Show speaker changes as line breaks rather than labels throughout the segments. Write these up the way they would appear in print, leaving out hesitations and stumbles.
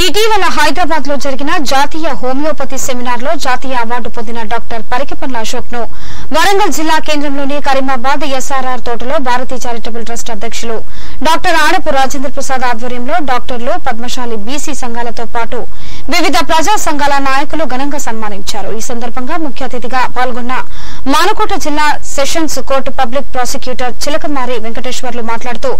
ఇటీవల హైదరాబాద్ లో జరిగిన జాతీయ హోమియోపతి సెమినార్ లో జాతీయ అవార్డు పొందిన డాక్టర్ పరికిపండ్ల అశోక్ ను వరంగల్ జిల్లా కేంద్రంలోని కరీమాబాద్ ఎస్ఆర్ఆర్ తోటలో భారతీయ చారిటబుల్ ట్రస్ట్ అధ్యక్షులు డాక్టర్ ఆడపు రాజేంద్ర ప్రసాద్ ఆధ్వర్యంలో డాక్టర్లు పద్మశాలి బీసీ సంఘాలతో పాటు వివిధ ప్రజా సంఘాల నాయకులు ఘనంగా సన్మానించారు। ఈ సందర్భంగా ముఖ్య అతిథిగా పాల్గొన్న మానుకోట జిల్లా sessions court public prosecutor Chilakamari Venkateswarlu మాట్లాడుతూ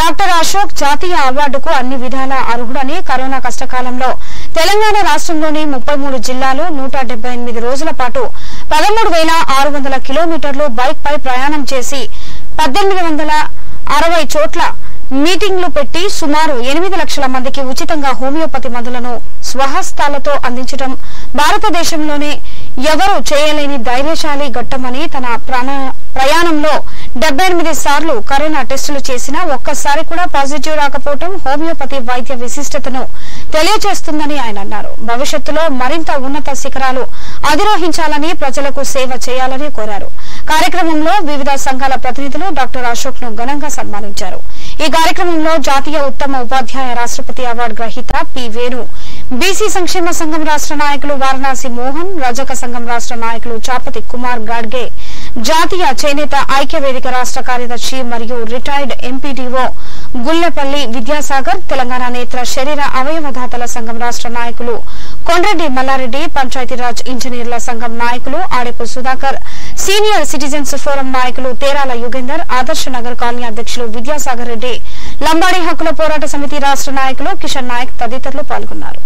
డాక్టర్ అశోక్ జాతీయ అవార్డుకు అన్ని విధాల అర్హుడని, కరోనా కష్టకాలంలో తెలంగాణ రాష్ట్రంలోని 33 జిల్లాలు 178 రోజుల పాటు 13,600 కిలోమీటర్లు బైక్ పై ప్రయాణం చేసి 1860 చోట్ల మీటింగ్లు పెట్టి సుమారు 8 లక్షల మందికి ఉచితంగా హోమియోపతి మందులను స్వహస్తాలతో అందించడం భారతదేశంలోనే ఎవరూ చేయలేని ధైర్యశాలి ఘట్టమని, తన ప్రయాణంలో 78 సార్లు కరోనా టెస్టులు చేసినా ఒక్కసారి కూడా పాజిటివ్ రాకపోవడం హోమియోపతి వైద్య విశిష్టతను తెలియజేస్తుందని ఆయన అన్నారు। భవిష్యత్తులో మరింత ఉన్నత శిఖరాలు అధిరోహించాలని, ప్రజలకు సేవ చేయాలని కోరారు। కార్యక్రమంలో వివిధ సంఘాల ప్రతినిధులు డాక్టర్ అశోక్ ను ఘనంగా సన్మానించారు। ఈ కార్యక్రమంలో జాతీయ ఉత్తమ ఉపాధ్యాయ రాష్ట్రపతి అవార్డు గ్రహీత పి వేణు, బీసీ సంక్షేమ సంఘం రాష్ట్ర నాయకులు వారణాసి మోహన్, రజక సంఘం రాష్ట్ర నాయకులు చాపతి కుమార్ గాడ్గే, జాతీయ చేనేత ఐక్య వేదిక రాష్ట్ర కార్యదర్శి మరియు రిటైర్డ్ ఎంపీడీఓ గుల్లెపల్లి విద్యాసాగర్, తెలంగాణ నేత్ర శరీర అవయవదాతల సంఘం రాష్ట్ర నాయకులు కొండ్రెడ్డి మల్లారెడ్డి, పంచాయతీరాజ్ ఇంజనీర్ల సంఘం నాయకులు Adepu Sudhakar, senior citizens forum నాయకులు తేరాల యుగేందర్, ఆదర్శ నగర్ కాలనీ అధ్యక్షులు విద్యాసాగర్ రెడ్డి, లంబాడి హక్కుల పోరాట సమితి రాష్ట్ర నాయకులు కిషన్ నాయక్ తదితరులు పాల్గొన్నారు।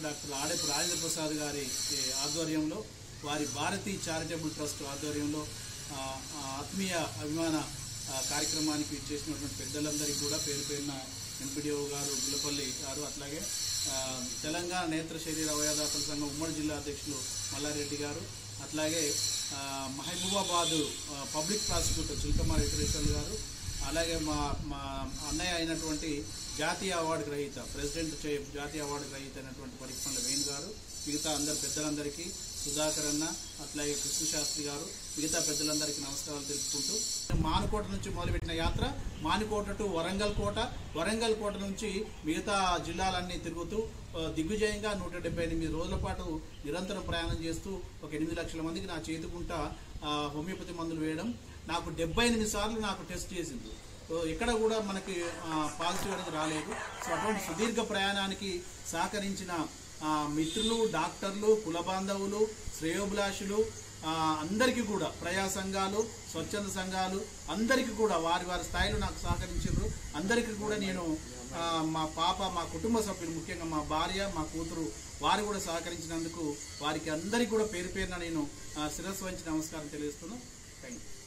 డాక్టర్ ఆడెపు రాజేంద్ర ప్రసాద్ గారి ఆధ్వర్యంలో, వారి భారతీయ చారిటబుల్ ట్రస్ట్ ఆధ్వర్యంలో ఆత్మీయ అభిమాన కార్యక్రమానికి ఇచ్చేసినటువంటి పెద్దలందరికీ కూడా పేరు పేరున ఎంపీడీఓ గారు గుల్లపల్లి గారు, అట్లాగే తెలంగాణ నేత్ర శరీర అవయవదాతల సంఘం ఉమ్మడి జిల్లా అధ్యక్షులు మల్లారెడ్డి గారు, అట్లాగే మహబూబాబాద్ పబ్లిక్ ప్రాసిక్యూటర్ చిలకమారి వెంకటేశ్వర్లు గారు, అలాగే మా అన్నయ్య అయినటువంటి జాతీయ అవార్డు గ్రహీత ప్రెసిడెంట్ జాతీయ అవార్డు గ్రహీత అయినటువంటి పరికిపండ్ల వేణు గారు, మిగతా అందరు పెద్దలందరికీ, సుధాకర్ అన్న, అట్లాగే కృష్ణశాస్త్రి గారు, మిగతా పెద్దలందరికీ నమస్కారాలు తెలుపుకుంటూ, మానుకోట నుంచి మొదలుపెట్టిన యాత్ర మానుకోట టు వరంగల్ కోట, వరంగల్ కోట నుంచి మిగతా జిల్లాలన్నీ తిరుగుతూ దిగ్విజయంగా 178 రోజుల పాటు నిరంతరం ప్రయాణం చేస్తూ ఒక 8 లక్షల మందికి నా చేతుకుంటా హోమియోపతి మందులు వేయడం, నాకు 78 సార్లు నాకు టెస్ట్ చేసింది, ఎక్కడ కూడా మనకి పాజిటివ్ అనేది రాలేదు। సో అటువంటి సుదీర్ఘ ప్రయాణానికి సహకరించిన మిత్రులు, డాక్టర్లు, కుల బాంధవులు, శ్రేయోభిలాషులు అందరికీ కూడా, ప్రజా సంఘాలు, స్వచ్ఛంద సంఘాలు అందరికీ కూడా వారి స్థాయిలో నాకు సహకరించారు। అందరికీ కూడా నేను మా పాప, మా కుటుంబ సభ్యులు, ముఖ్యంగా మా భార్య, మా కూతురు, వారు కూడా సహకరించినందుకు వారికి అందరికీ కూడా పేరు పేరున నేను శిరస్సు వంచి నమస్కారం తెలియజేస్తున్నాను। Thank you.